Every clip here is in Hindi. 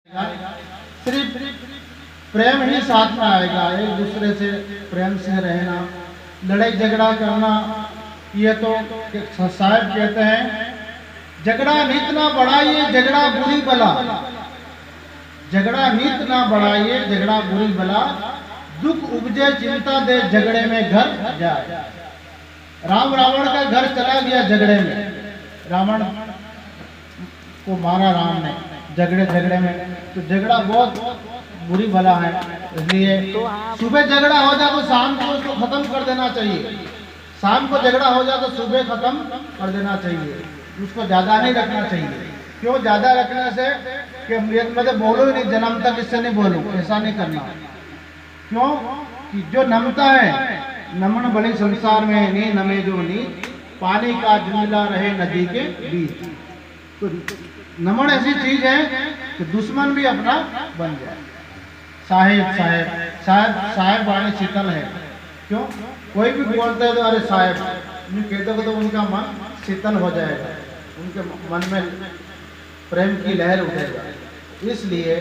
सिर्फ प्रेम ही साथ में आएगा। एक दूसरे से प्रेम से रहना, लड़ाई झगड़ा करना, ये तो साहब कहते हैं झगड़ा नित ना बढ़ाइए झगड़ा बुरी बला, झगड़ा नित ना बढ़ाइए झगड़ा बुरी बला, दुख उपजे चिंता दे झगड़े में घर जाए। राम रावण का घर चला गया झगड़े में, रावण को मारा राम ने झगड़े में। तो झगड़ा बहुत बुरी बला है, इसलिए सुबह झगड़ा हो जाए तो शाम को उसको खत्म कर देना चाहिए। शाम को झगड़ा हो जाए तो सुबह खत्म कर देना चाहिए, उसको ज्यादा नहीं रखना चाहिए। क्यों ज्यादा रखने से कि मतलब बोलो ही नहीं, जन्म तक इससे नहीं बोलूं, ऐसा नहीं करना। क्यों कि जो नमता है, नमन बड़ी संसार में नहीं नमे जो नी, पानी का जुमला रहे नदी के बीच। तो नमन ऐसी चीज है कि दुश्मन भी अपना बन जाए। साहेब साहेब साहेब साहेब वाणी शीतल है। क्यों कोई भी बोलते हैं तो अरे साहेब कह दोगे तो उनका मन शीतल हो जाएगा, उनके मन में प्रेम की लहर उठेगा। इसलिए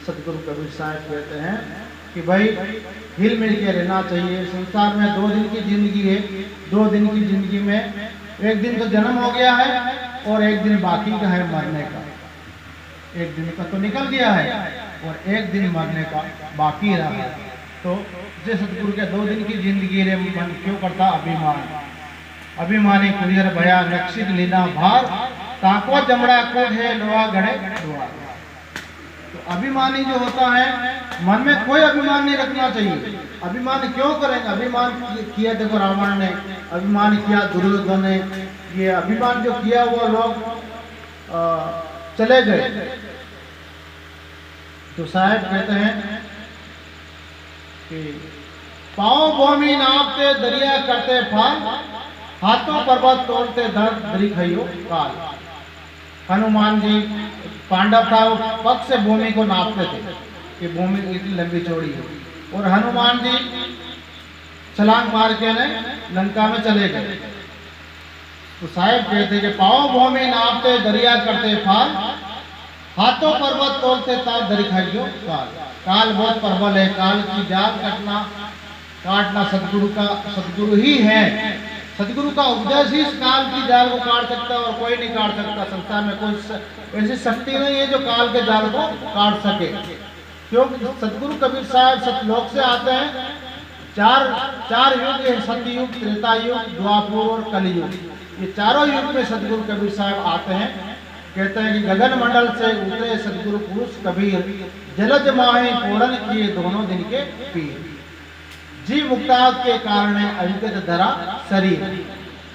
सतगुरु कबीर साहब कहते हैं कि भाई हिल मिल के रहना चाहिए। संसार में 2 दिन की जिंदगी है, 2 दिन की जिंदगी में एक दिन तो जन्म हो गया है और एक दिन बाकी का है मरने का। एक दिन का तो निकल गया है और एक दिन मरने का बाकी रहा है। तो जैसे सतगुरु के 2 दिन की जिंदगी रे मन क्यों करता अभिमान, अभिमानी कुरियर भया रक्षित लीना भार, ताको जमड़ा कोट है लोहा गढ़े द्वार। तो अभिमानी जो होता है, मन में कोई अभिमान नहीं रखना चाहिए। अभिमान क्यों करेंगे? अभिमान किया देखो रावण ने, अभिमान किया दुर्योधन ने, ये अभिमान जो किया वो लोग चले गए। तो साहब कहते हैं कि पांव भूमि नापते दरिया करते फाल, हाथों पर्वत तोड़ते दर्द दरी खइयो काल। हनुमान जी पांडव था, वो पग से भूमि को नापते थे कि भूमि इतनी लंबी चौड़ी है, और हनुमान जी छलांग मार के ने लंका में चले गए। तो साहेब कहते कि पाओ भूमि नापते दरिया करते फाल, हाथों पर्वत तोड़ते ताप दरी खाइयो काल। काल बहुत प्रबल है, काल की जाल काटना सदगुरु ही है। सदगुरु का उपदेश ही इस काल की जाल को काट सकता है और कोई नहीं काट सकता। संसार में कोई ऐसी शक्ति नहीं है जो काल के जाल को काट सके। क्योंकि सदगुरु कबीर साहब सतलोक से आते हैं। चार युग है, सतयुग, त्रेता युग, द्वापर और कलयुग। ये चारों युग में सदगुरु कबीर साहब आते हैं। कहते हैं कि गगन मंडल से उतरे सदगुरु पुरुष कबीर, जलज माहे पूर्ण किए दोनों दिन के पीर, जी मुक्ताद के कारण अविगत धरा शरीर।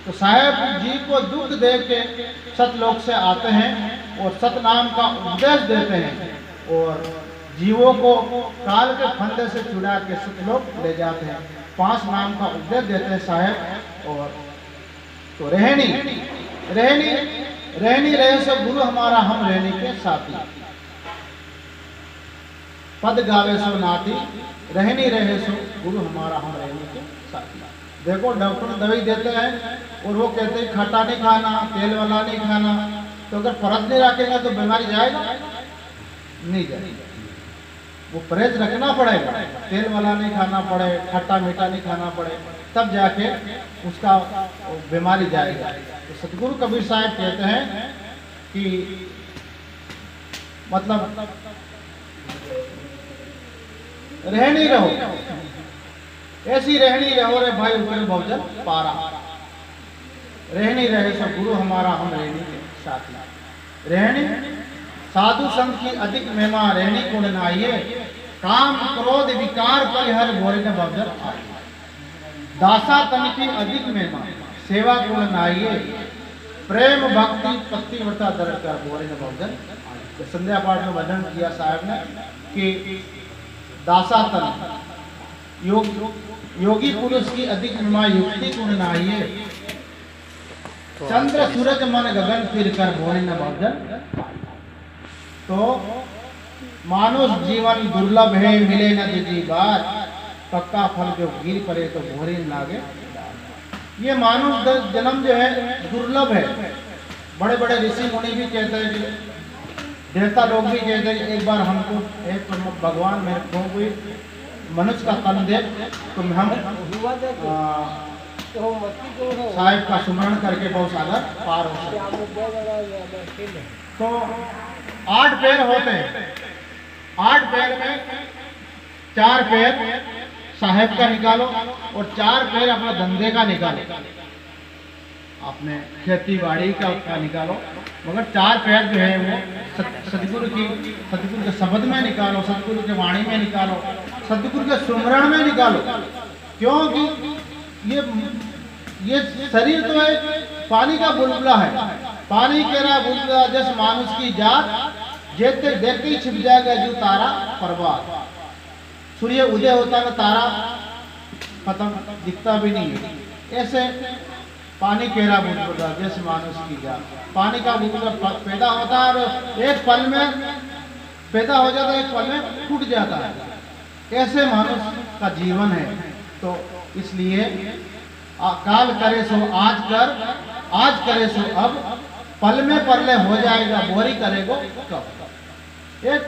तो साहेब जी को दुख दे के सतलोक से आते हैं और सतनाम का उपदेश देते हैं और जीवों को काल के फंदे से छुड़ा के सतलोक ले जाते हैं। 5 नाम का उपदेश देते हैं साहेब। और तो रहनी रहे सो गुरु हमारा हम रहने के साथी, पद गावे सो नाती, रहनी रहे सो गुरु हमारा हम रहने के साथी। देखो डॉक्टर दवाई देते हैं और वो कहते हैं खट्टा नहीं खाना, तेल वाला नहीं खाना। तो अगर फर्क नहीं रखेंगे तो बीमारी जाएगा नहीं जाएगा। वो परहेज रखना पड़ेगा, तेल वाला नहीं खाना पड़े, खट्टा मीठा नहीं खाना पड़े, तब जाके उसका बीमारी जाएगा। तो सतगुरु कबीर साहब कहते हैं कि मतलब रहनी रहो, ऐसी रहनी रहो रे भाई ऊपर भवजन पारा, रहनी रहे सो गुरु हमारा हम रहने के साथी। रहनी साधु संत की अधिक महिमा, रहनी गुण नाइए, काम क्रोध विकार परिहर भोरे न भवजन आए। दासा तन की अधिक महिमा, सेवा गुण नाइए, प्रेम भक्ति पत्ति व्रता दर कर भोरे न भवजन आए। संध्या पाठ में वर्णन किया साहब ने कि दासातन योगी पुरुष की अधिक महिमा, युक्ति गुण नाहिए, चंद्र सूरज मन गगन फिर कर भोरे न भवजन। तो मानुष जीवन दुर्लभ है, मिले न दूजी बार, पक्का फल जो गिर पड़े तो भोरे लागे। ये मानुष जन्म जो है दुर्लभ है। बड़े बड़े ऋषि मुनि भी कहते हैं कि देवता लोग भी कहते हैं एक बार हमको एक भगवान मेरे को कोई मनुष्य का तन दे तो हम साहिब का सुमरण करके बहुत सागर पार हो सकते। तो 8 पैर होते हैं, 8 पैर में 4 पैर साहिब का निकालो और 4 पैर अपना धंधे का निकालो, अपने खेती बाड़ी का निकालो, मगर 4 पैर जो है वो सतगुरु के शब्द में निकालो, सतगुरु के वाणी में निकालो, सतगुरु के सुमरण में निकालो। क्योंकि ये शरीर तो एक पानी का बुलबुला है, पानी केरा बुलबुला जस मानुष की जात, जेते देखते ही छिप जाएगा जो तारा परवार। सूर्य उदय होता है तारा खत्म, दिखता भी नहीं है। ऐसे पानी केरा बुलबुला जैसे मानुष की जात, पानी का बुलबुला पैदा होता है और एक पल में पैदा हो जाता है, एक पल में टूट जाता है। ऐसे मानुष का जीवन है। तो इसलिए काल करे सो आज कर, आज करे सो अब, पल में परले हो जाएगा, बोरी करेगो कब। एक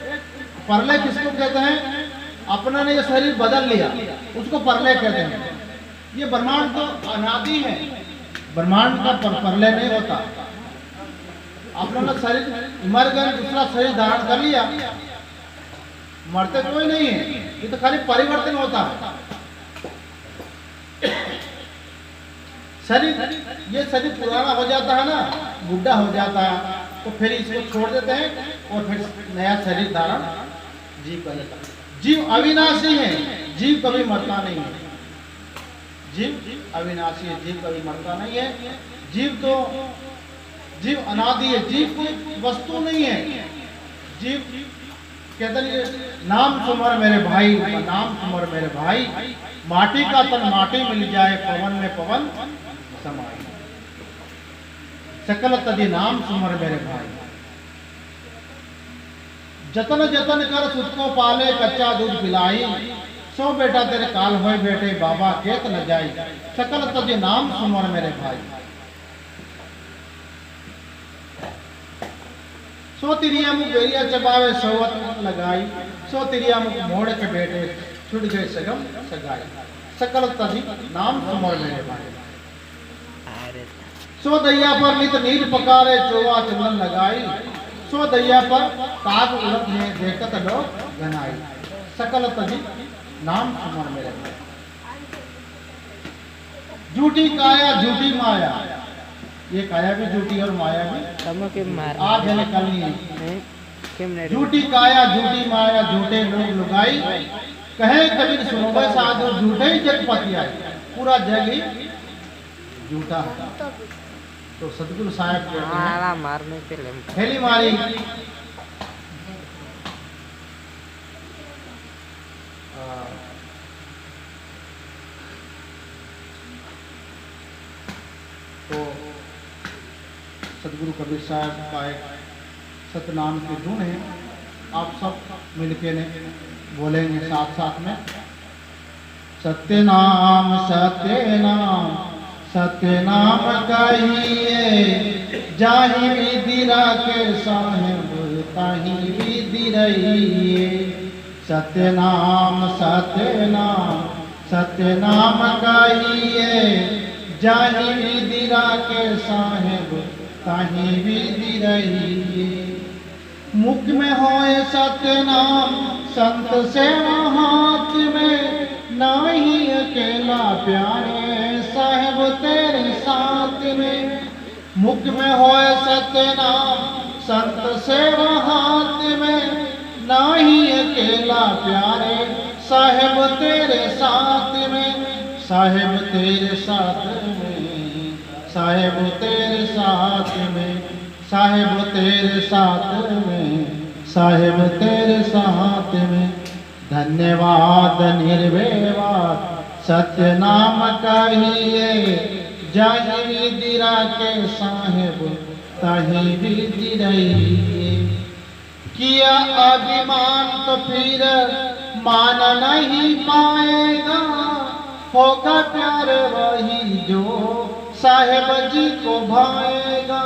परले किसको कहते हैं? अपना ने ये शरीर बदल लिया उसको परले कहते हैं। ये ब्रह्मांड तो अनादि है, ब्रह्मांड का परले नहीं होता। अपना शरीर मर गए, दूसरा शरीर धारण कर लिया, मरते कोई नहीं है, ये तो खाली परिवर्तन होता है। शरीर, ये शरीर पुराना हो जाता है ना, बुढ़ा हो जाता है, तो फिर इसको छोड़ देते हैं और फिर नया शरीर धारण जीव कर लेता है। जीव अविनाशी है, जीव कभी मरता नहीं है। जीव अविनाशी है, जीव कभी मरता नहीं है। जीव अनादि है, जीव कोई वस्तु नहीं है। जीव कहते हैं नाम सुमर मेरे भाई, नाम सुमर मेरे भाई, माटी का तन माटी मिल जाए, पवन में पवन समाई, सकल तदि नाम सुमर मेरे भाई। जतन जतन कर सुध को पाले, कच्चा दूध पिलाई, सो बेटा तेरे काल होए बेटे, बाबा केत न जाई, सकल तदि नाम सुमर मेरे भाई। सो तिरिया मुख बेरिया चबावे, सोवत लगाई, सो तिरिया मुख मोड़ के बेटे, छुट गए सगम सगाई, सकल तदि नाम सुमर मेरे भाई। सो दैया पर नित नीर पकारे, चोवा चंदन लगाई, सो दैया पर काग उलट में देखत लोग घनाई, सकल तदि नाम सुमर मेरे भाई। झूठी काया झूठी माया, ये काया भी झूठी और माया भी आज है कल नहीं। झूठी काया झूठी माया, झूठे लोग लुगाई, कहे कबीर सुनो भाई साधु, झूठे ही जग पति आए, पूरा जग ही झूठा है। तो सतगुरु साहब मारने पे थैली मारी, तो सतगुरु कबीर साहब का एक सतनाम की धुन है, आप सब मिलके ने बोलेंगे साथ साथ में। सत्य नाम सत्य नाम, सत्य नाम कहिए, जाहि विधि राखे साहेब ताहि विधि रहिए। सत्य नाम सत्य नाम, सत्य नाम कहिए, जाहि विधि राखे साहेब ताहि विधि रहिए। मुख में होए सत्य नाम, संत से हाथ में, नाही अकेला प्यारे, साहेब तेरे साथ में। मुख में होए सत्य नाम, संत से हाथ में, नाही अकेला प्यारे, साहेब तेरे साथ में, साहेब तेरे साथ में, साहेब तेरे साथ में, साहेब तेरे साथ में, साहेब तेरे साथ में। धन्यवाद निर्विवाद सत्य नाम कहिए, जाहि विधि राखे साहेब ताहि विधि रहिए। किया अभिमान तो फिर मान नहीं पाएगा, होगा प्यार वही जो साहेब जी को भाएगा।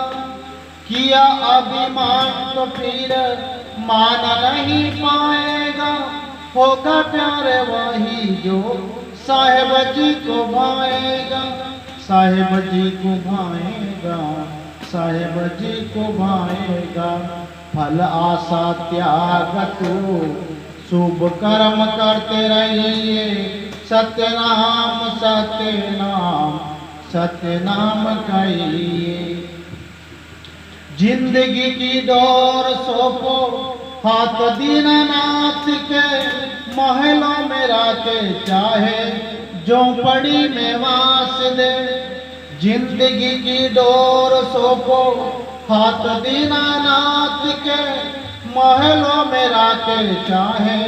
किया अभिमान तो फिर मान नहीं पाएगा, होगा प्यार वही जो साहेब जी को भाएगा, साहेब जी को भाएगा, साहेब जी को भाएगा। फल आशा त्याग तू शुभ कर्म करते रहिए, सत्य नाम सत्य नाम सत्य नाम कहिए। जिंदगी की डोर सौंपो हाथ दीनानाथ के, महलों में राखे चाहे झोंपड़ी में वास दे। जिंदगी की डोर सौंपो हाथ दीनानाथ के, महलों में राखे चाहे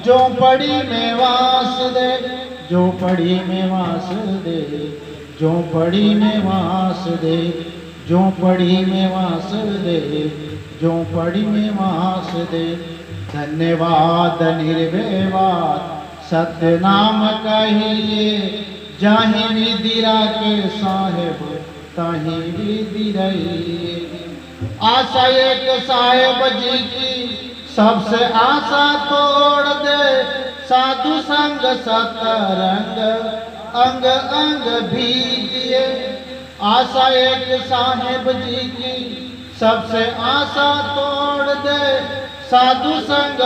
झोंपड़ी में वास दे, झोंपड़ी में वास दे, झोंपड़ी में वास दे, झोंपड़ी में वास दे, झोंपड़ी में वास दे। धन्यवाद निर्विवाद सत्य नाम कहिए, जाहि विधि राखे साहेब ताहि विधि रहिए। आशा एक साहेब जी की सबसे आशा तोड़ दे, साधु संग सतरंग अंग अंग भीजिए। आशा एक साहेब जी की सबसे आशा तोड़ दे, साधु संग